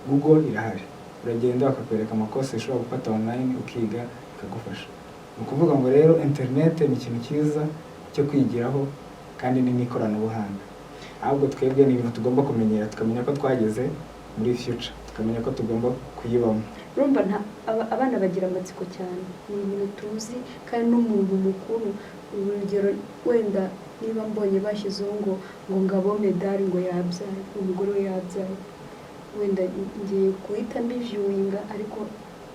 Google irahari, uragenda bakakwereka amakosa ushobora gufata online ukiga ikagufasha. Ni ukuvuga ngo rero internet ni ikintu cyiza cyo kwigiraho kandi ni n'ikoranabuhanga, ahubwo twebwe ni ibintu tugomba kumenyera, tukamenya ko twageze muri future, tukamenya ko tugomba kuyibamo. Urumva abana bagira amatsiko cyane, ni ibintu tuzi kandi n'umuntu mukuru. Urugero wenda niba mbonye bashyizeho ngo ngabo medali ngo yabyaye, umugore we yabyaye, wenda ngiye guhita mbivyuinga, ariko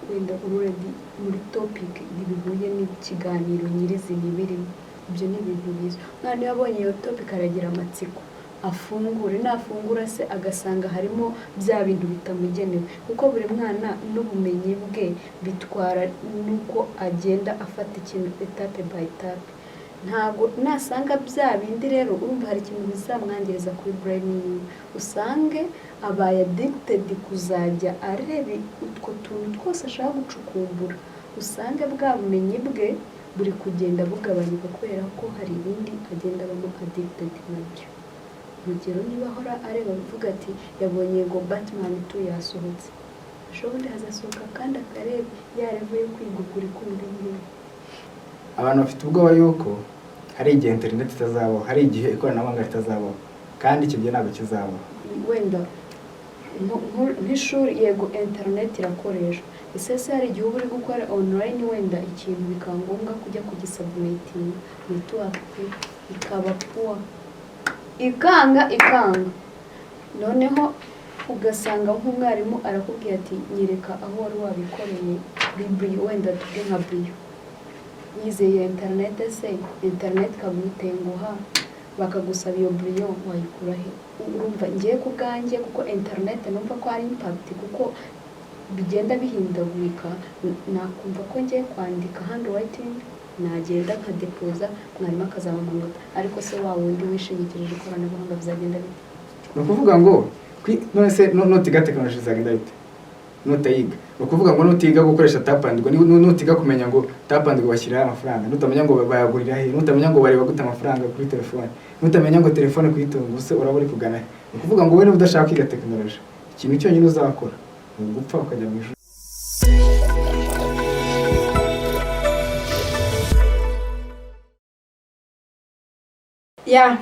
wenda already muri topic bihuye n'ikiganiro nyirizina birimo. Ibyo ni ibintu bizo. Mwana yabonye iyo topic aragira amatsiko, afungure, nafungura se agasanga harimo bya bintu bitamugenewe, kuko buri mwana n'ubumenyi bwe bitwara nuko agenda afata ikintu etape by etape. Ntago nasanga bya bindi rero urumva hari ikintu bizamwangiriza kuri brain yiwe, usange abaye addicted kuzajya arebe utwo tuntu twose ashaka gucukumbura, usange bwa bumenyi bwe buri kugenda bugabanyuka kubera ko hari ibindi agenda abamo addicted nabyo. Urugero niba ahora areba bivuga ati yabonye ngo Batman 2 yasohotse, shobundi hazasohoka kandi akareba yareve yo kwiga ukuri kundi nyine. Abantu bafite ubwoba yuko hari igihe internet itazabaho, hari igihe ikoranabuhanga ritazabaho, kandi icyo gihe ntabwo kizabaho. Wenda nk'ishuri yego internet irakoreshwa, ese hari igihe uri gukora online wenda ikintu bikaba ngombwa kujya kugisubmiting network ikaba poor, ikanga noneho ugasanga nk'umwarimu arakubwira ati nyereka aho wari wabikoreye libri, wenda tuge nka brio yizeye internet, se internet kagutenguha bakagusaba iyo brio wayikura he? Urumva ngiye kubwanjye kuko internet numva ko ari impact, kuko bigenda bihindagurika, nakumva ko ngiye kwandika handwriting nagenda nkadepoza mwarimu akazaba amanota, ariko se wa wundi wishingikirije ikoranabuhanga bizagenda bite? Ni ukuvuga ngo none se nutiga technology zagenda bite? Nutayiga, ni ukuvuga ngo nutiga gukoresha tap and go, nutiga kumenya ngo tap and go bashyiraho amafaranga, nutamenya ngo bayagurira he, nutamenya ngo bareba gute amafaranga kuri telefone, nutamenya ngo telefone kuyitunga use uraba uri kugana he. Ni ukuvuga ngo wowe niba udashaka kwiga technology, ikintu cyonyine uzakora ni ugupfa ukajya mu ijuru.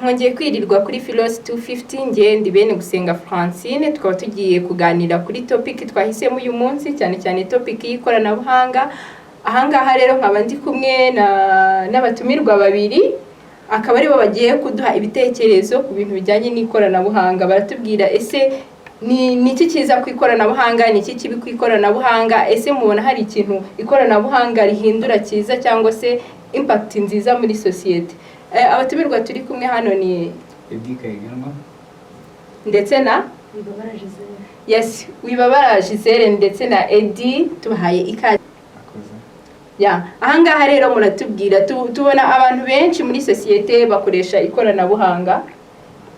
Nkongeye kwirirwa kuri Philos 250, nge ndi bene gusenga Francine, tukaba tugiye kuganira kuri topic twahisemo uyu munsi, cyane cyane topic y'ikoranabuhanga. Ahangaha rero nkaba ndi kumwe n'abatumirwa babiri, akaba aribo bagiye kuduha ibitekerezo ku bintu bijyanye n'ikoranabuhanga. Baratubwira ese ni iki kiza ku ikoranabuhanga, ni iki kibi ku ikoranabuhanga, ese mubona hari ikintu ikoranabuhanga rihindura cyiza cyangwa se impact nziza muri society. Abatumirwa turi kumwe hano ni Eddy Kayiganwa ndetse na Wibabara Gisele. Yes, Wibabara Gisele ndetse na Eddy, tubahaye ikaze. Ahangaha rero muratubwira, tubona abantu benshi muri societe bakoresha ikoranabuhanga.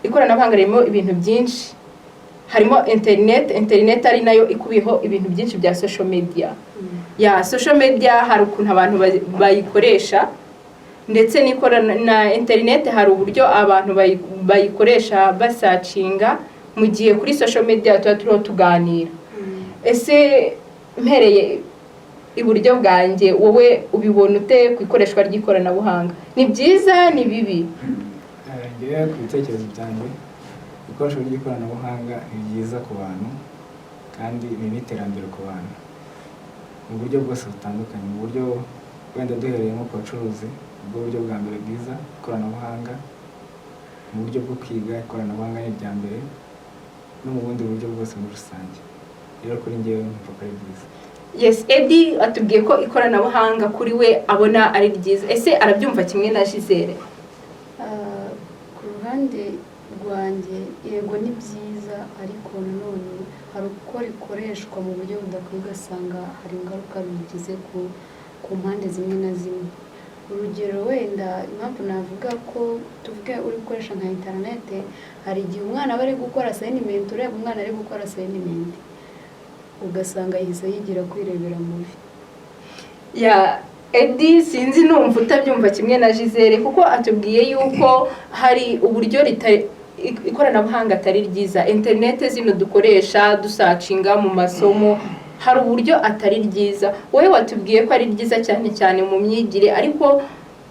Ikoranabuhanga ririmo ibintu byinshi, harimo internet ari nayo ikubiho ibintu byinshi bya social media. Social media hari ukuntu abantu bayikoresha, ndetse na internet hari uburyo abantu bayikoresha basacinga mu gihe kuri social media tuba tuganira. Ese mpereye iburyo bwanjye, wowe ubibona ute ku ikoreshwa ry'ikoranabuhanga? Ni byiza ni bibi? Ngewe ku bitekerezo byanjye ikoreshwa ry'ikoranabuhanga ni byiza ku bantu kandi ni n'iterambere ku bantu mu buryo bwose butandukanye. Mu buryo wenda duhereye nko ku bacuruzi, ubwo buryo bwa mbere bwiza ikoranabuhanga, mu buryo bwo kwiga ikoranabuhanga ni irya mbere, no mu bundi buryo bwose muri rusange. Rero kuri ngewe numva ko ari byiza. Yes, Eddy atubwiye ko ikoranabuhanga kuri we abona ari ryiza. Ese arabyumva kimwe na Gisele? Ku ruhande rwanjye yego ni byiza, ariko nanone hari uko rikoreshwa mu buryo budakwiye, ugasanga hari ingaruka bigize ku mpande zimwe na zimwe. Urugero wenda impamvu navuga ko tuvuge uri gukoresha nka internet, hari igihe umwana aba ari gukora assignment, ureba umwana ari gukora assignment ugasanga yihise yigira kwirebera movie. Eddy sinzi numva utabyumva kimwe na Gisele, kuko atubwiye yuko hari uburyo ikoranabuhanga atari ryiza, interinete zino dukoresha dusacinga mu masomo hari uburyo atari ryiza. Wowe watubwiye ko ari ryiza cyane cyane mu myigire, ariko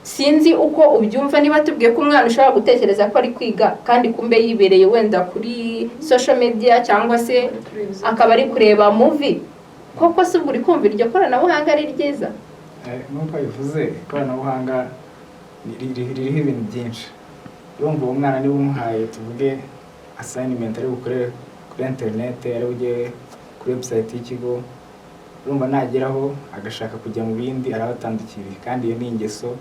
sinzi uko ubyumva, niba tubwiye ko umwana ushobora gutekereza ko ari kwiga kandi kumbe yibereye wenda kuri social media cyangwa se akaba ari kureba movie, koko se uri kumva iryo koranabuhanga ari ryiza? Nk'uko bivuze, ikoranabuhanga ririho ibintu byinshi. Urumva uwo mwana niba umuhaye tuvuge assignment ari bukorere kuri internet, ari bujye kuri website y'ikigo, urumva nageraho agashaka kujya mu bindi arabatandukiriye, kandi iyo ni ingeso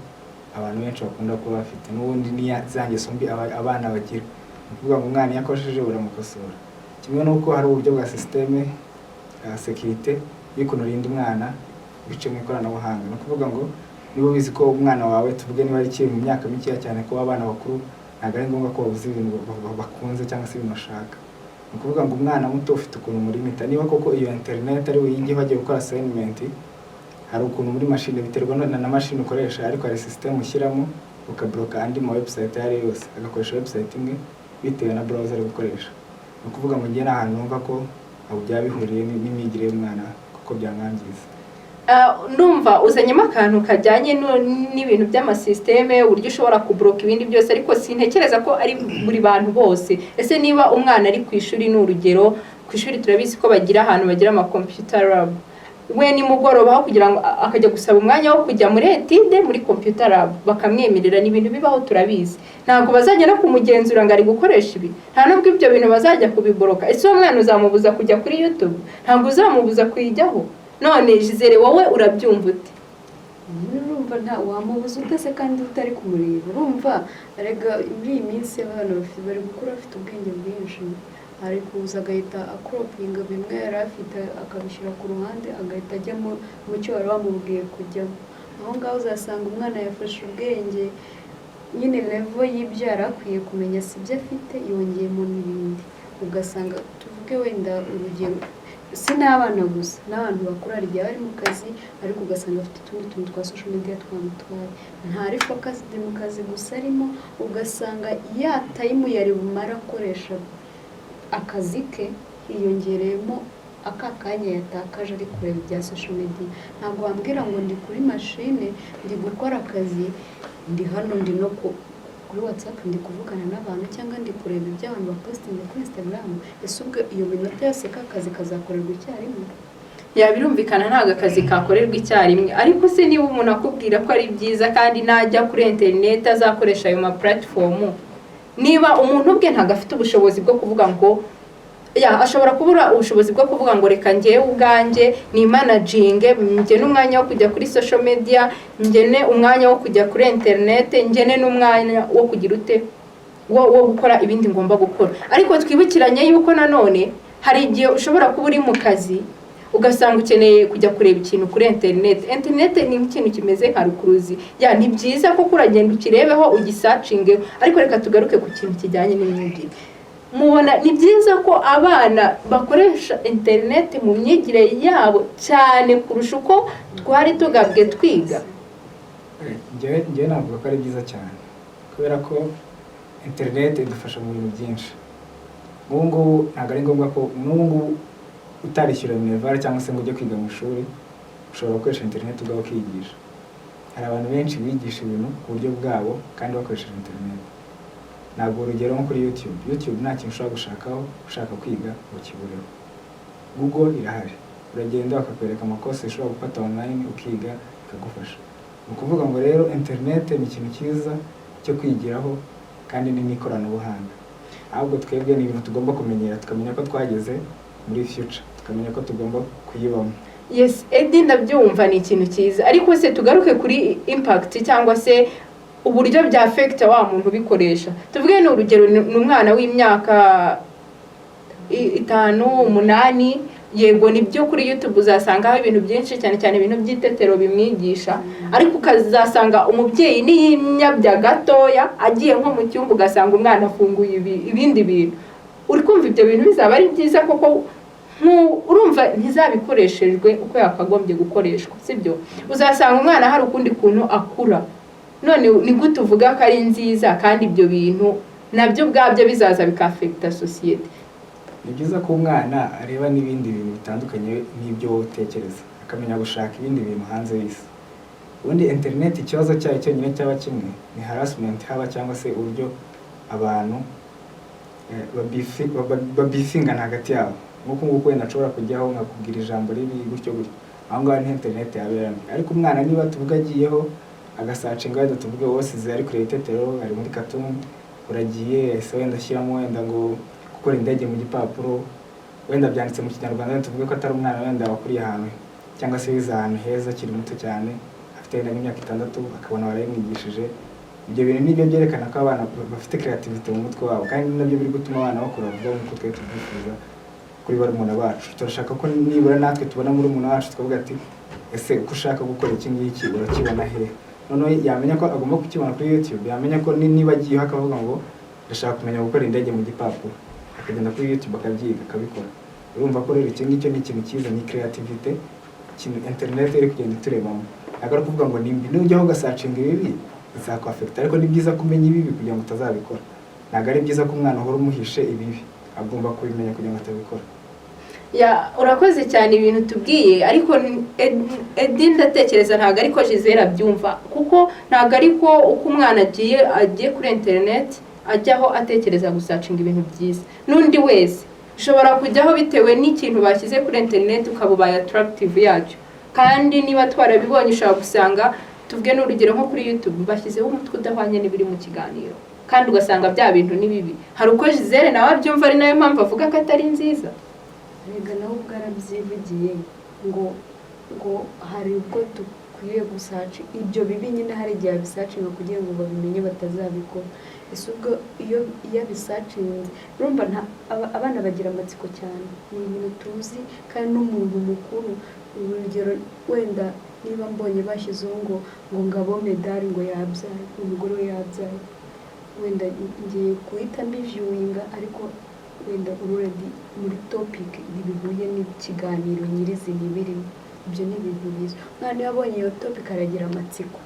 abantu benshi bakunda kuba bafite, n'ubundi ni za ngeso mbi abana bagira. Ni ukuvuga ngo umwana iyo akosheje uramukosora, kimwe n'uko hari uburyo bwa systeme security y'ukuntu urinda umwana bice mu ikoranabuhanga. Ni ukuvuga ngo niba ubizi ko umwana wawe tuvuge niba ari kiri mu myaka mikeya cyane, kuba abana bakuru ntabwo ari ngombwa ko babuze ibintu bakunze cyangwa se ibintu bashaka. Ni ukuvuga ngo umwana muto ufite ukuntu umulimita, niba koko iyo internet ari buyigeho agiye gukora assignment, hari ukuntu muri machine biterwa na machine ukoresha, ariko hari system ushyiramo ukabloka andi ma website yari yose, agakoresha website imwe bitewe na browser ari gukoresha. Ni ukuvuga ngo ngiye n'ahantu numva ko aho byabihuriye n'imyigire y'umwana kuko byamwangiza. Ndumva uzanyemo akantu kajyanye n'ibintu by'amasysteme, uburyo ushobora kubloka ibindi byose, ariko sintekereza ko ari buri bantu bose. Ese niba umwana ari ku ishuri, n'urugero ku ishuri turabizi ko bagira ahantu bagira ama computer lab, we ni mugoroba aho kugira ngo akajya gusaba umwanya wo kujya muri etide muri computer lab bakamwemerera, n'ibintu bibaho turabizi. Ntabwo bazajya no kumugenzura ngo ari gukoresha ibi, nta nubwo ibyo bintu bazajya kubiboroka. Ese uwo mwana uzamubuza kujya kuri YouTube? Ntabwo uzamubuza kuyijyaho. None Gisele, wowe urabyumva ute? Urumva nta wamubuza utese kandi utari kumureba. Urumva rega muri iyi minsi abana bari gukura bafite ubwenge bwinshi, ari kuza agahita akropinga bimwe yari afite akabishyira ku ruhande, agahita ajya mu cyo wari wamubwiye kujyamo. Aho ngaho uzasanga umwana yafashe ubwenge nyine level y'ibyo yari akwiye kumenya si byo afite, yongeyemo n'ibindi. Ugasanga tuvuge wenda urugero, si n'abana gusa, n'abantu bakuru hari igihe bari mu kazi, ariko ugasanga afite utundi tuntu twa social media twamutwaye, ntari focused mu kazi gusa arimo, ugasanga ya time yari bumara akoresha akazi ke hiyongereyemo aka kanya yatakaje ari kureba ibya social media. Ntabwo wambwira ngo ndi kuri machine ndi gukora akazi, ndi hano ndi no kuri WhatsApp ndi kuvugana n'abantu, cyangwa ndi kureba ibyo abantu bapostinga kuri Instagram. Ese ubwo iyo minota yose kakazi kazakorerwa icyarimwe? Birumvikana ntabwo akazi kakorerwa icyarimwe, ariko se niba umuntu akubwira ko ari byiza kandi najya kuri internet azakoresha ayo ma platform, niba umuntu ubwe ntabwo afite ubushobozi bwo kuvuga ngo ashobora kubura ubushobozi bwo kuvuga ngo reka ngewe ubwanjye ni managing, ngene umwanya wo kujya kuri social media, ngene umwanya wo kujya kuri internet, ngene n'umwanya wo kugira ute wo gukora ibindi ngomba gukora. Ariko twibukiranye yuko nanone hari igihe ushobora kuba uri mu kazi ugasanga ukeneye kujya kureba ikintu kuri internet. Internet ni ikintu kimeze nka rukuruzi, ni byiza ko kuragenda ukirebeho ugisacinge, ariko reka tugaruke ku kintu kijyanye n'imyigire. Mubona ni byiza ko abana bakoresha internet mu myigire yabo cyane kurusha uko twari tugabwe twiga? Njyewe navuga ko ari byiza cyane, kubera ko internet idufasha mu bintu byinshi. Ubu ngubu ntabwo ari ngombwa ko n'ubu utarishyura minerval cyangwa se ngo ujye kwiga mu ishuri, ushobora gukoresha internet ubwawe ukiyigisha. Hari abantu benshi bigisha ibintu ku buryo bwabo kandi bakoresheje internet. Ntabwo urugero nko kuri YouTube nta kintu ushobora gushakaho ushaka kwiga ngo kibureho. Google irahari, uragenda bakakwereka amakosa ushobora gufata online ukiga bikagufasha. Ni ukuvuga ngo rero internet ni ikintu cyiza cyo kwigiraho kandi ni n'ikoranabuhanga. Ahubwo twebwe ni ibintu tugomba kumenyera, tukamenya ko twageze muri future, tukamenya ko tugomba kuyibamo. Yes, ndabyumva ni ikintu cyiza, ariko se tugaruke kuri impact cyangwa se uburyo bya affect wa muntu ubikoresha. Tuvuge ni urugero ni umwana w'imyaka 5, 8, yego nibyo kuri YouTube uzasangaho ibintu byinshi cyane cyane ibintu by'itetero bimwigisha, ariko ukazasanga umubyeyi n'inyabya gatoya agiye nko mu cyumba ugasanga umwana afunguye ibindi bintu. Uri kumva ibyo bintu bizaba ari byiza koko? Urumva ntizabikoreshejwe uko yakagombye gukoreshwa, sibyo? Uzasanga umwana hari ukundi kuntu akura. None ni gute uvuga ko ari nziza kandi ibyo bintu nabyo ubwabyo bizaza bikafekita sosiyete. Ni byiza ko umwana areba n'ibindi bintu bitandukanye n'ibyo wowe utekereza, akamenya gushaka ibindi bintu hanze y'isi. Ubundi internet ikibazo cyayo cyonyine cyaba kimwe ni harassment haba cyangwa se uburyo abantu babifingana hagati yabo. Nk'uko nguko wenda nshobora kujyaho nkakubwira ijambo ribi gutyo gutyo, aho ngaho ni internet yaberamo. Ariko umwana niba tuvuga agiyeho agasacinga wenda tuvuge wose ari kureba itetero, ari muri cartoon, uragiye ese wenda ashyiramo wenda ngo gukora indege mu gipapuro, wenda byanditse mu Kinyarwanda, wenda tuvuge ko atari umwana wenda wakuriye ahantu cyangwa se wize ahantu heza akiri muto cyane, afite wenda nk'imyaka 6 akabona barayimwigishije. Ibyo bintu nibyo byerekana ko abana bafite creativity mu mutwe wabo, kandi nabyo biri gutuma abana bakura vuba nk'uko twe tubyifuza kuri barumuna bacu. Turashaka ko nibura natwe tubona muri umuna wacu tukavuga ati ese uko ushaka gukora iki ngiki urakibona he, noneho yamenya ko agomba kukibona kuri YouTube, yamenya ko niba agiyeho akavuga ngo ndashaka kumenya gukora indege mu gipapuro, akagenda kuri YouTube akabyiga akabikora. Urumva ko rero iki ngicyo ni ikintu cyiza, ni creativity, ikintu internet iri kugenda turebamo. Ntabwo ari kuvuga ngo nimbi nujyaho ugasacinga ibibi bizakwafekita, ariko ni byiza kumenya ibibi kugira ngo utazabikora. Ntabwo ari byiza ko umwana uhora umuhishe ibibi, agomba kubimenya kugira ngo atabikora. Urakoze cyane ibintu tubwiye, ariko Edi ndatekereza ntabwo ariko Giselle abyumva, kuko ntabwo ariko uko umwana agiye kuri internet ajyaho atekereza gusacinga ibintu byiza. N'undi wese ushobora kujyaho bitewe n'ikintu bashyize kuri internet ukabubaye attractive yacyo, kandi niba twarabibonye ushobora gusanga tuvuge n'urugero nko kuri YouTube bashyizeho umutwe udahwanye n'ibiri mu kiganiro, kandi ugasanga bya bintu ni bibi. Hari uko Giselle nawe abyumva, ari nayo mpamvu avuga ko atari nziza. Rega nawe ubwo arabyivugiye ngo hari ubwo dukwiye gusacinga ibyo bibi, nyine hari igihe abisacinga kugira ngo babimenye batazabikora. Ese ubwo iyo abisacinze urumva abana bagira amatsiko cyane, ni ibintu tuzi kandi n'umuntu mukuru. Urugero wenda niba mbonye bashyizeho ngo ngabo medali ngo yabyaye, umugore we yabyaye, wenda ngiye guhita mbivyuinga, ariko wenda already muri topic bibihuye n'ikiganiro nyirizina birimo. Ibyo ni ibintu bizo. Umwana yabonye iyo topic aragira amatsiko,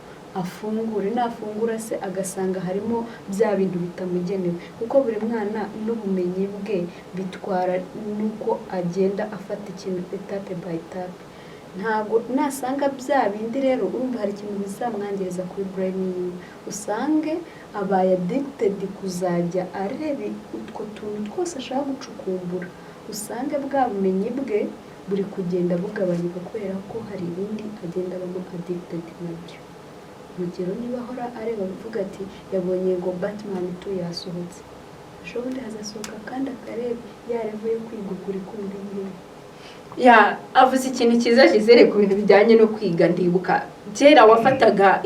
nafungura se agasanga harimo bya bintu bitamugenewe, kuko buri mwana n'ubumenyi bwe bitwara nuko agenda afata ikintu etape by etape. Ntabwo nasanga bya bindi rero urumva hari ikintu bizamwangiriza kuri brain yiwe, usange abaye addicted kuzajya areba utwo tuntu twose ashaka gucukumbura, usange bwa bumenyi bwe buri kugenda bugabanyuka kubera ko hari ibindi agenda abamo addicted nabyo. Urugero niba ahora areba avuga ati yabonye ngo Batman 2 yasohotse, ashobora hazasohoka kandi akareba yareva yo kwiga ukuri kundi nyine. Avuze ikintu cyiza Giselle ku bintu bijyanye no kwiga. Ndibuka kera wafataga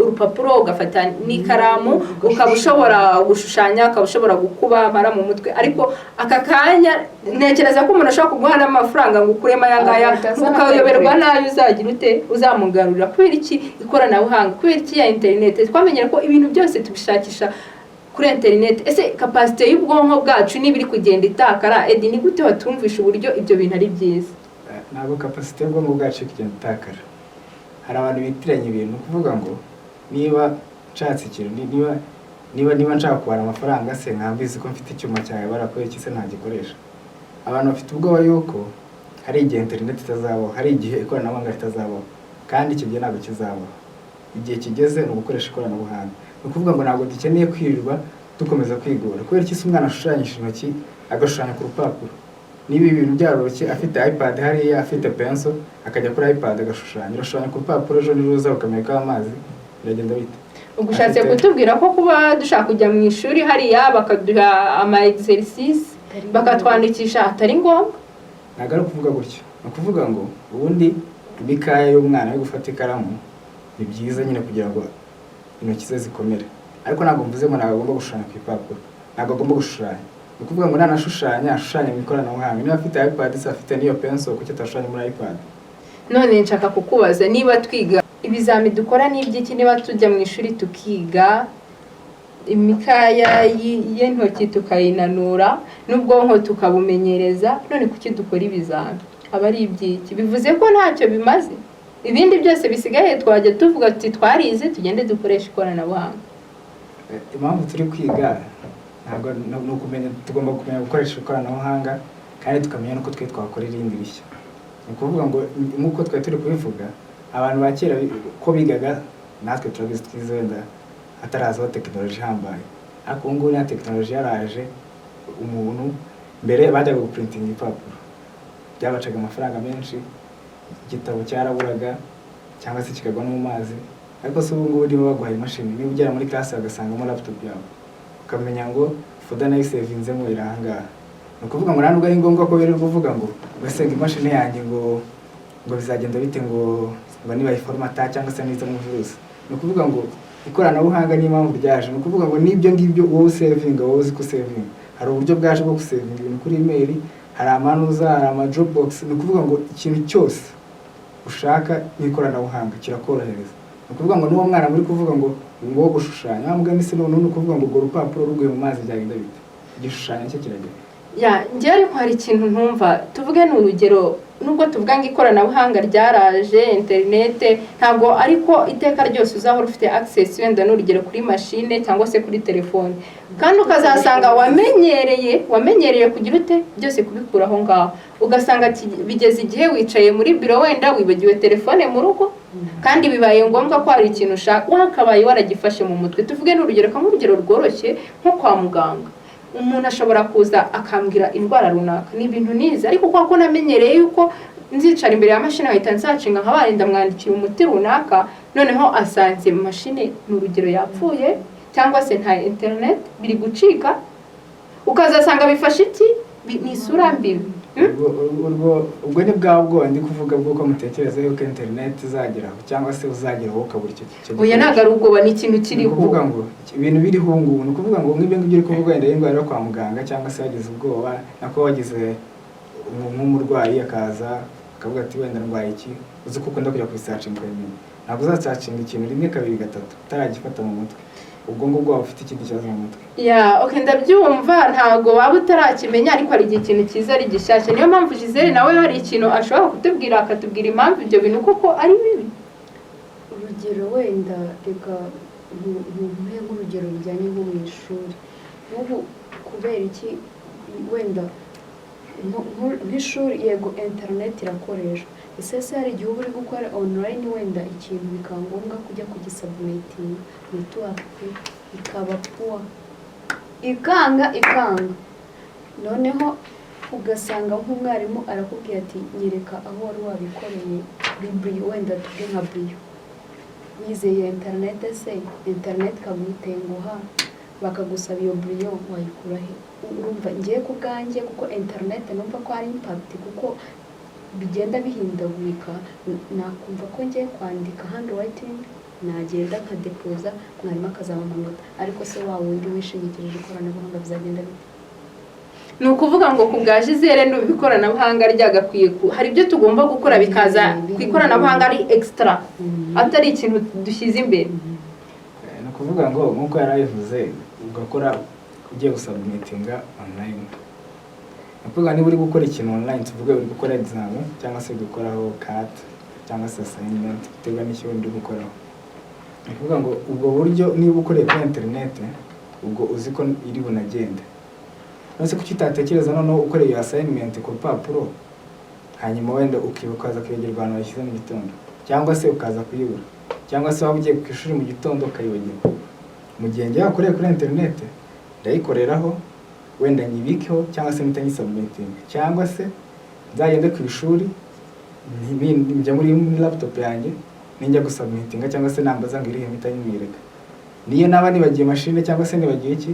urupapuro ugafata n'ikaramu ukaba ushobora gushushanya, ukaba ushobora gukuba amara mu mutwe, ariko aka kanya ntekereza ko umuntu ashobora kuguha n'amafaranga ngo ukuremo ayangaya ukayoberwa nayo uzagira ute uzamugarurira. Kubera iki ikoranabuhanga, kubera iki ya internet twamenyera ko ibintu byose tubishakisha kuri internet. Ese capacity y'ubwonko bwacu nibiri kugenda itakara, Edi ni gute watumvisha uburyo ibyo bintu ari byiza? Ntabwo capacity y'ubwonko bwacu kugenda itakara. Hari abantu bitiranya ibintu, kuvuga ngo niba nshatse ikintu, niba nshaka kubara amafaranga se nkambizi ko mfite icyuma cyawe barakora iki se ntagikoresha. Abantu bafite ubwoba yuko hari igihe internet itazabaho, hari igihe ikoranabuhanga ritazabaho, kandi icyo gihe ntabwo kizabaho. Igihe kigeze ni ugukoresha ikoranabuhanga. Ni ukuvuga ngo ntabwo dukeneye kwirirwa dukomeza kwigora. Kubera iki se umwana ashushanyisha intoki agashushanya ku rupapuro? Niba ibintu byaroroshye, afite iPad hariya, afite pencil akajya kuri iPad agashushanya, urashushanya ku rupapuro ejo niruza ukamenya ko amazi biragenda bite. Ugushatse kutubwira ko kuba dushaka kujya mu ishuri hariya bakaduha ama exercice bakatwandikisha atari ngombwa? Ntabwo ari ukuvuga gutyo. Ni ukuvuga ngo ubundi imikaya y'umwana yo gufata ikaramu ni byiza nyine kugira ngo intoki ze zikomere, ariko ntabwo mvuze ngo ntabwo agomba gushushanya ku ipapuro, ntabwo agomba gushushanya. Ni ukuvuga ngo ashushanya mu ikoranabuhanga. Niba afite iPad se afite n'iyo pencil, kuki atashushanya muri iPad? None nshaka kukubaza, niba twiga ibizami dukora n'ibyiki, niba tujya mu ishuri tukiga imikaya y'intoki tukayinanura n'ubwonko tukabumenyereza, none kuki dukora ibizami? Aba ari ibyiki? Bivuze ko ntacyo bimaze? Ibindi byose bisigaye twajya tuvuga ati twarize tugende dukoresha ikoranabuhanga. Impamvu turi kwiga ntabwo ni ukumenya, tugomba kumenya gukoresha ikoranabuhanga kandi tukamenya n'uko twe twakora irindi rishya. Ni ukuvuga ngo nk'uko twari turi kubivuga, abantu ba kera ko bigaga, natwe turabizi twize wenda hatarazaho tekinoloji ihambaye, ariko ubu ngubu na tekinoloji yaraje, umuntu mbere bajyaga gupurintinga ibipapuro, byabacaga amafaranga menshi, igitabo cyaraburaga cyangwa se kikagwa no mu mazi, ariko se ubu ngubu niba baguhaye imashini, niba ugera muri classe bagasangamo laptop yawe, ukamenya ngo foda nayisevinzemo iri aha ngaha. Ni ukuvuga ngo ntabwo ari ngombwa ko birirwa uvuga ngo ugasanga imashini yanjye ngo bizagenda bite ngo nibayiforomata cyangwa se nizamo virusi. Ni ukuvuga ngo ikoranabuhanga n'impamvu ryaje, ni ukuvuga ngo n'ibyo ngibyo wowe usevinga, wowe uzi ko usevinga, hari uburyo bwaje bwo gusevinga ibintu kuri email, hari amanuza, hari amajobbox. Ni ukuvuga ngo ikintu cyose ushaka n'ikoranabuhanga kirakorohereza. Ni ukuvuga ngo n'uwo mwana muri kuvuga ngo gushushanya, wamugani se none ni ukuvuga ngo urwo rupapuro ruguye mu mazi byagenda bite, igishushanyo cye kiragera. njye ariko hari ikintu ntumva, tuvuge ni urugero, nubwo tuvuga ngo ikoranabuhanga ryaraje, interinete, ntabwo ariko iteka ryose uzahora ufite access wenda n'urugero kuri machine cyangwa se kuri telefone, kandi ukazasanga wamenyereye kugira ute byose kubikura aho ngaho, ugasanga bigeze igihe wicaye muri biro wenda wibagiwe telefone mu rugo, kandi bibaye ngombwa ko hari ikintu ushaka wakabaye waragifashe mu mutwe. Tuvuge n'urugero kamwe, urugero rworoshye nko kwa muganga, umuntu ashobora kuza akambwira indwara runaka, ni ibintu nize, ariko kwa ko namenyereye yuko nzicara imbere ya mashine ahita nsacinga nkabaye ndamwandikira umuti runaka, noneho asanze mashine n'urugero yapfuye cyangwa se nta internet, biri gucika, ukazasanga bifashe iki, ni isura mbibi. Ubwo ni bwabwo ndi kuvuga bw'uko mutekereza yuko internet izageraho cyangwa se uzageraho ukabura icyo oya ntabwo ari ubwoba, ni ikintu kiriho. Kuvuga ngo ibintu biriho ngubu, ni ukuvuga ngo nk'ibyo ngibyo uri kuvuga wenda y'indwara yo kwa muganga, cyangwa se wagize ubwoba nako wagize nk'umurwayi akaza akavuga ati wenda ndwaye iki, uzi ko ukunda kujya kubisacinga ukabimenya, ntabwo uzasacinga ikintu rimwe kabiri gatatu utaragifata mu mutwe, ubwo ngubwo waba ufite ikindi kibazo mu mutwe. Okay, ndabyumva, ntabwo waba utarakimenya, ariko hari igihe ikintu cyiza ari gishyashya. Niyo mpamvu Gisele nawe hari ikintu ashobora kutubwira, akatubwira impamvu ibyo bintu kuko ari bibi. Urugero wenda reka ntuhe nk'urugero rujyanye nko mu ishuri, n'ubu kubera iki wenda nk'ishuri, yego internet irakoreshwa, ese hari igihe uba uri gukora online wenda ikintu bikaba ngombwa kujya kugisubmitinga, network ikaba poor, ikanga noneho ugasanga nk'umwarimu arakubwira ati nyereka aho wari wabikoreye kuri brio, wenda tuge nka brio, wizeye internet, se internet kagutenguha bakagusaba iyo brio wayikura he? Urumva ngiye ku bwanjye, kuko internet numva ko ari impact, kuko bigenda bihindagurika, nakumva ko ngiye kwandika handwriting nagenda nkadepoza, mwarimu akazaba amanota, ariko se wa wundi wishingikirije ikoranabuhanga bizagenda bite? Ni ukuvuga ngo ku bwa Gisele n'ubu ikoranabuhanga ryagakwiye hari ibyo tugomba gukora bikaza ku ikoranabuhanga ari extra, atari ikintu dushyize imbere. Ni ukuvuga ngo nk'uko yarabivuze, ugakora ugiye gusubmitinga online. Ni ukuvuga niba uri gukora ikintu online, tuvuge uri gukora exam cyangwa se gukoraho CAT cyangwa se assignment, biterwa n'icyo uri gukoraho. Ni ukuvuga ngo ubwo buryo niba ukoreye kuri internet, ubwo uzi ko iri bunagende. Nose kuki utatekereza noneho ukoreye iyo assignment ku rupapuro, hanyuma wenda ukaza kwegera abantu bashyize mu gitondo, cyangwa se ukaza kuyibura, cyangwa se waba ugiye ku ishuri mu gitondo ukayibagirwa. Mu gihe njye yakoreye kuri internet, ndayikoreraho wenda nyibikeho, cyangwa se mpita nyisubmitinga, cyangwa se nzagende ku ishuri njya muri laptop yanjye ninjya gusubmitinga, cyangwa se nambaza ngo irihe mpita nyimwereka. Niyo naba nibagiye machine cyangwa se nibagiye iki,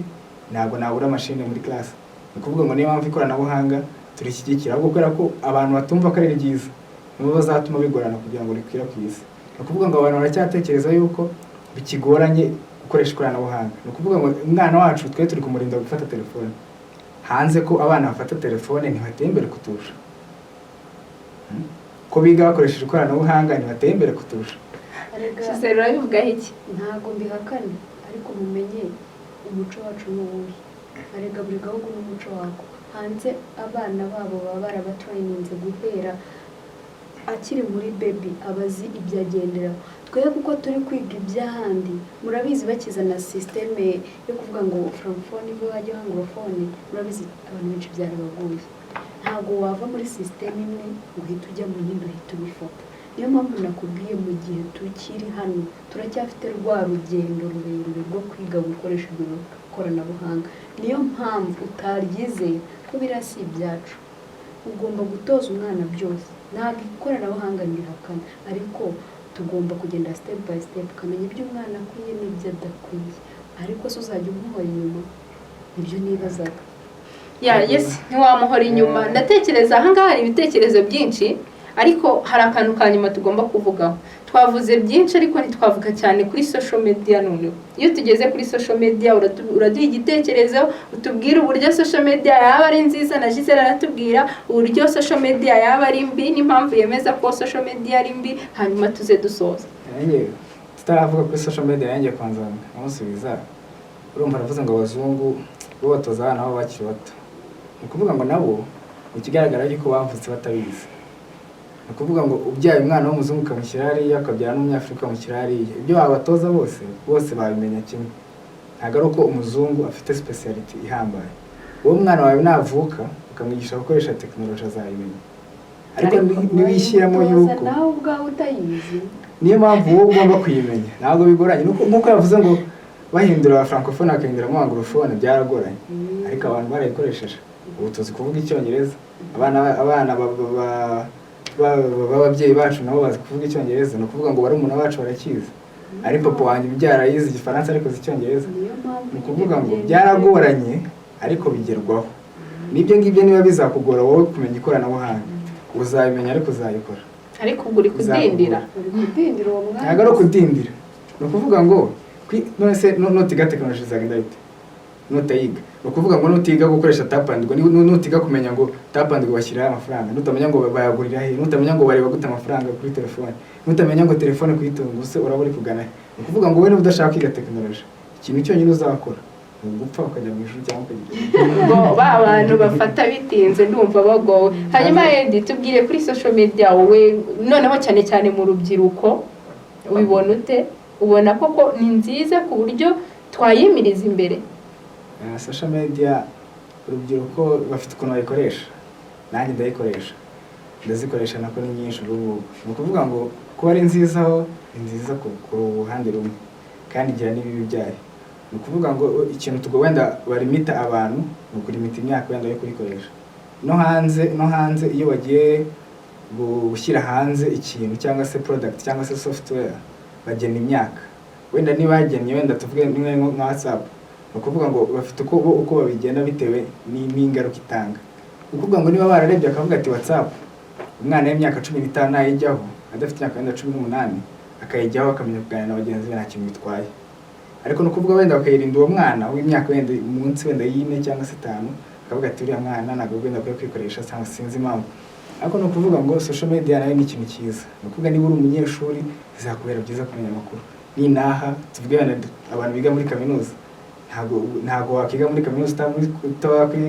ntabwo nabura machine muri class. Ni ukuvuga ngo niyo mpamvu ikoranabuhanga turishyigikira, ahubwo kubera ko abantu batumva ko ari ryiza nibo bazatuma bigorana kugira ngo rikwirakwire. Ni ukuvuga ngo abantu baracyatekereza yuko bikigoranye gukoresha ikoranabuhanga. Ni ukuvuga ngo umwana wacu twe turi kumurinda gufata telefone, hanze ko abana bafata telefone ntibateye imbere kuturusha, ko biga bakoresheje ikoranabuhanga ntibateye imbere kuturusha. Gisele urabivugaho iki? Ntabwo mbihakane, ariko mumenye umuco wacu n'uwuhe, arega buri gahugu n'umuco wako. Hanze abana babo baba barabatrayininze guhera akiri muri baby aba azi ibyo agenderaho. Twebwe kuko turi kwiga iby'ahandi, murabizi bakiza na sisiteme yo kuvuga ngo francophone ibyo wajya anglophone, murabizi abantu benshi byarabaguye. Ntabwo wava muri sisiteme imwe uhita ujya mu yindi uhita ubifata. Niyo mpamvu nakubwiye mu gihe tukiri hano turacyafite rwa rugendo rurerure rwo kwiga gukoresha ikoranabuhanga. Niyo mpamvu utaryizeye ko birasi ibyacu. Ugomba gutoza umwana byose. Ntabwo ikoranabuhanga ndihakana, ariko tugomba kugenda step by step ukamenya ibyo umwana akwiye n'ibyo adakwiye. Ariko se uzajya umuhora inyuma? Nibyo nibazaga. Yes, ntiwamuhora inyuma. Ndatekereza ahangaha hari ibitekerezo byinshi, ariko hari akantu ka nyuma tugomba kuvugaho. Twavuze byinshi ariko ntitwavuga cyane kuri social media. None iyo tugeze kuri social media uraduha igitekerezo, utubwira uburyo social media yaba ari nziza, na Gisele aratubwira uburyo social media yaba ari mbi n'impamvu yemeza ko social media ari mbi, hanyuma tuze dusoza. Tutaravuga kuri social media yanjye kwanza amusubiza. Urumva aravuze ngo abazungu bo batoza abana babo bakiri bato. Ni kuvuga ngo nabo ikigaragara yuko bavutse batabizi. Ni kuvuga ngo ubyaye umwana w'umuzungu ukamushyira hariya, akabyara n'umunyafurika ukamushyira hariya, ibyo babatoza bose babimenya kimwe. Ntabwo ari uko umuzungu afite speciality ihambaye. Uwo mwana wawe navuka ukamwigisha gukoresha tekinoloji azayimenya. Ariko nibishyiramo yuko nawe ubwawe utayizi, niyo mpamvu wowe ugomba kuyimenya. Ntabwo bigoranye, nuko yavuze ngo bahindura francophone akahinduramo anglophone byaragoranye, ariko abantu barayikoresheje. Ubu tuzi kuvuga icyongereza, abana b'ababyeyi bacu nabo bazi kuvuga icyongereza. Ni ukuvuga ngo barumuna bacu barakizi, ari papa wanjye ubyara yize igifaransa ariko azi icyongereza. Ni ukuvuga ngo byaragoranye ariko bigerwaho. Nibyo ngibyo niba bizakugora wowe kumenya ikoranabuhanga, uzabimenya ariko uzayikora. Ariko ubwo uri kudindira. uwo mwana. Ntabwo ari ukudindira. Ni ukuvuga ngo none se nutiga tekinoloji zagenda bite? Nutayiga. Ni ukuvuga ngo nutiga gukoresha tap and go, nutiga kumenya ngo tap and go bashyiraho amafaranga, nutamenya ngo bayagurira he, nutamenya ngo bareba gute amafaranga kuri telefone, nutamenya ngo telefone kuyitunga use uraburi kugana he. Ni ukuvuga ngo wowe niba udashaka kwiga tekinoloji, ikintu cyonyine uzakora ni gupfa ukajya mu ijuru cyangwa ukagira ba bantu bafata bitinze ndumva bagowe. Hanyuma Edi, tubwire kuri social media wowe noneho cyane cyane mu rubyiruko ubibona ute? Ubona koko ni nziza ku buryo twayimiriza imbere? Social media urubyiruko bafite ukuntu bayikoresha, nanjye ndayikoresha, ndazikoresha nako ni nyinshi ubu. Ni ukuvuga ngo kuba ari nziza ho ni nziza ku ruhande rumwe, kandi igira n'ibibi byayo. Ni ukuvuga ngo ikintu wenda barimita abantu ni ukurimita imyaka wenda yo kuyikoresha. No hanze iyo bagiye gushyira hanze ikintu cyangwa se product cyangwa se software bagena imyaka. Wenda nibagennye wenda tuvuge nka WhatsApp, ni ukuvuga ngo bafite uko babigenda bitewe n'ingaruka itanga. Ni ukuvuga ngo niba bararebye akavuga ati WhatsApp umwana w'imyaka 15 ayijyaho adafite imyaka wenda 18 akayijyaho akamenya kuganira na bagenzi be nta kintu bitwaye. Ariko no kuvuga wenda bakayirinda uwo mwana w'imyaka wenda umunsi wenda 4 cyangwa 5 akavuga ati uriya mwana ntabwo wenda akwiye kwikoresha cyangwa sinzi impamvu. Ariko no kuvuga ngo social media nayo ni ikintu cyiza. Ni ukuvuga niba uri umunyeshuri bizakubera byiza kumenya amakuru. Ninaha tuvuge wenda abantu biga muri kaminuza, ntabwo wakiga muri kaminuza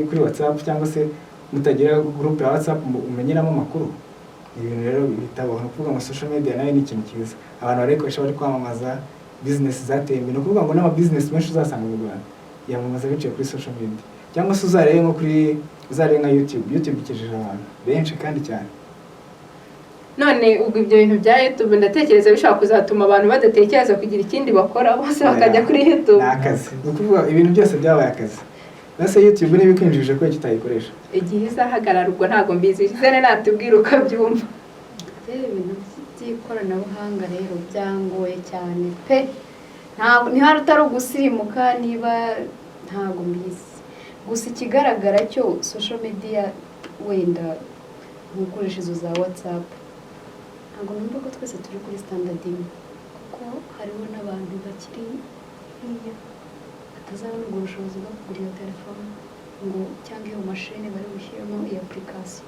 kuri WhatsApp cyangwa se mutagira group ya WhatsApp umenyeramo amakuru. Ibintu rero bitabaho. Ni ukuvuga ngo social media nayo ni ikintu cyiza. Abantu barikoresha bari kwamamaza business zateye imbere. Ni ukuvuga ngo n'ama business menshi uzasanga mu Rwanda yamamaza biciye kuri social media. Cyangwa se uzarebe nka YouTube ikijije abantu benshi kandi cyane. None ubwo ibyo bintu bya YouTube ndatekereza bishaka kuzatuma abantu badatekereza kugira ikindi bakora, bose bakajya kuri YouTube. Nakazi. Ni ukuvuga ibintu byose byabaye akazi. Nase YouTube niba ikwinjije ko kitayikoresha. Igihe izahagarara ubwo ntago mbizi. Gisele natubwira uko byumva. Ibintu by'ikoranabuhanga rero byangoye cyane pe. Ntabwo utari ugusirimuka niba ntago mbizi. Gusa ikigaragara cyo social media wenda nkukoresha izo za WhatsApp, ntabwo numva ko twese turi kuri standard imwe, kuko hariho n'abantu bakiri nk'iyo batazabona ubwo bushobozi bwo kugura iyo telefone ngo cyangwa iyo mashine bari gushyiramo iyi application.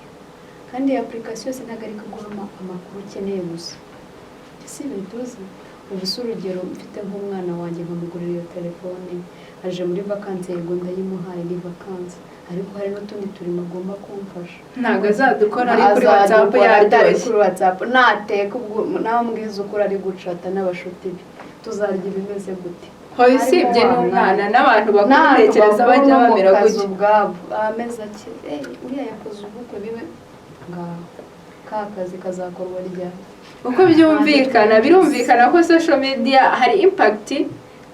Kandi iyi application yose ntabwo ari kuguha amakuru ukeneye gusa. Si ibintu tuzi. Ubu si urugero mfite nk'umwana wanjye nkamugurira iyo telefone, aje muri vacances yego ndayimuhaye ni vacances, ariko hari n'utundi turimo agomba kumfasha. ntabwo azadukora ari kuri WhatsApp yaryoshye. Kuri WhatsApp nateka ubwo nawe mbwiza ukuri ari gucata n'abashuti be tuzarya ibimeze gute. hoya usibye n'umwana n'abantu bakutekereza bajya bamera gutya ubwabo ameze ake uriya yakoze ubukwe bibe ngaho ka kazi kazakorwa ryari. uko byumvikana birumvikana ko social media hari impact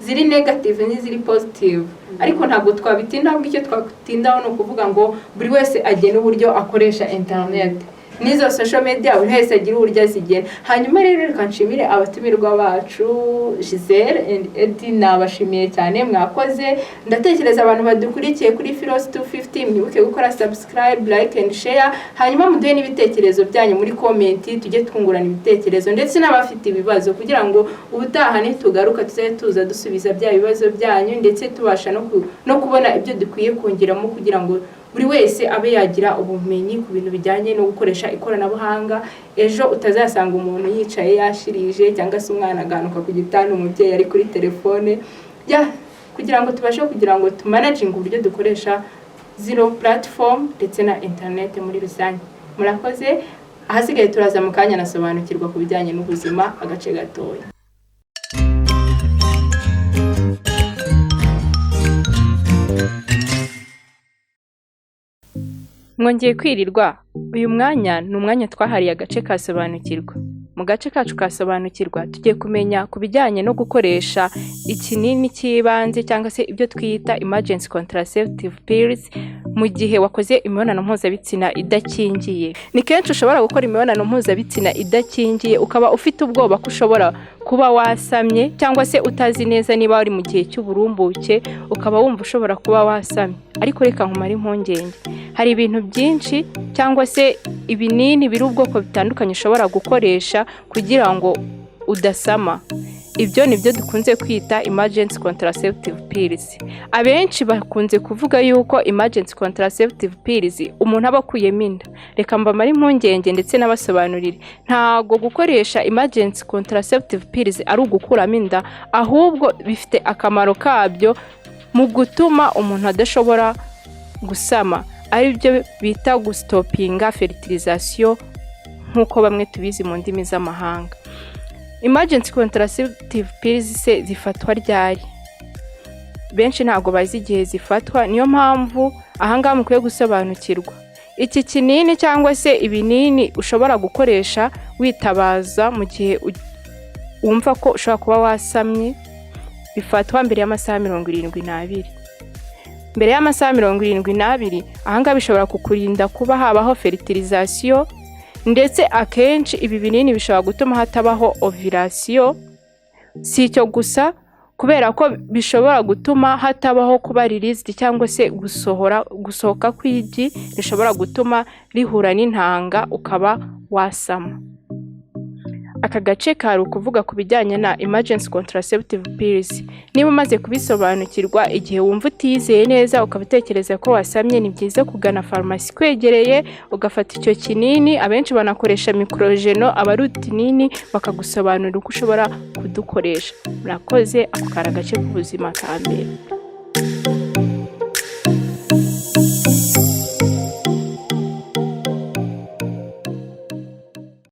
ziri negative n'iziri positive, ariko ntabwo twabitindaho. Icyo twatindaho no kuvuga ngo buri wese agena uburyo akoresha internet n'izo social media, buri wese agira uburyo azigena. Hanyuma rero reka nshimire abatumirwa bacu Giselle and Eddie, nabashimiye cyane, mwakoze. Ndatekereza abantu badukurikiye kuri Philos 250 mwibuke gukora subscribe, like and share, hanyuma muduhe n'ibitekerezo byanyu muri comment, tujye twungurana ibitekerezo ndetse n'abafite ibibazo, kugira ngo ubutaha nitugaruka tuzaye tuza dusubiza bya bibazo byanyu, ndetse tubasha no kubona ibyo dukwiye kongeramo kugira ngo buri wese abe yagira ubumenyi ku bintu bijyanye no gukoresha ikoranabuhanga. Ejo utazasanga umuntu yicaye yashirije cyangwa se umwana aganuka ku gitanda umubyeyi ari kuri telefone, kugira ngo tubashe kugira ngo tumanaging uburyo dukoresha zero platform ndetse na internet muri rusange. Murakoze. Ahasigaye turaza mu kanya nasobanukirwa ku bijyanye n'ubuzima agace gatoya. Mwongeye kwirirwa. Uyu mwanya ni umwanya twahariye agace kasobanukirwa. Mu gace kacu kasobanukirwa tugiye kumenya ku bijyanye no gukoresha ikinini cy'ibanze cyangwa se ibyo twita emergency contraceptive pills mu gihe wakoze imibonano mpuzabitsina idakingiye. Ni kenshi ushobora gukora imibonano mpuzabitsina idakingiye ukaba ufite ubwoba ko ushobora kuba wasamye, cyangwa se utazi neza niba wari mu gihe cy'uburumbuke ukaba wumva ushobora kuba wasamye. Ariko reka nkumare impungenge, hari ibintu byinshi cyangwa se ibinini biri ubwoko bitandukanye ushobora gukoresha kugira ngo udasama. Ibyo nibyo dukunze kwita emergency contraceptive pills. Abenshi bakunze kuvuga yuko emergency contraceptive pills umuntu aba akuyemo inda. Reka mbamare impungenge ndetse n'abasobanurire, ntago gukoresha emergency contraceptive pills ari ugukuramo inda, ahubwo bifite akamaro kabyo mu gutuma umuntu adashobora gusama, ari byo bita gustopinga fertilization nk'uko bamwe tubizi mu ndimi z'amahanga. Emergency contraceptive pills se zifatwa ryari? Benshi ntago bazi igihe zifatwa, niyo mpamvu ahangaha mukwiye gusobanukirwa. Iki kinini cyangwa se ibinini ushobora gukoresha witabaza mu gihe wumva ko ushobora kuba wasamye, bifatwa mbere y'amasaha 72. Mbere y'amasaha 72 ahangaha bishobora kukurinda kuba habaho fertilization, ndetse akenshi ibi binini bishobora gutuma hatabaho ovulation. Si icyo gusa, kubera ko bishobora gutuma hatabaho kuba released cyangwa se gusohoka kw'igi, bishobora gutuma rihura n'intanga ukaba wasama. Aka gace kari ukuvuga ku bijyanye na emergency contraceptive pills. Niba umaze kubisobanukirwa, igihe wumva utizeye neza ukabitekereza ko wasamye, ni byiza kugana farumasi kwegereye ugafata icyo kinini. Abenshi banakoresha microgeno, abarutinini bakagusobanurira uko ushobora kudukoresha. Murakoze. Ako kari agace k'ubuzima ka mbere.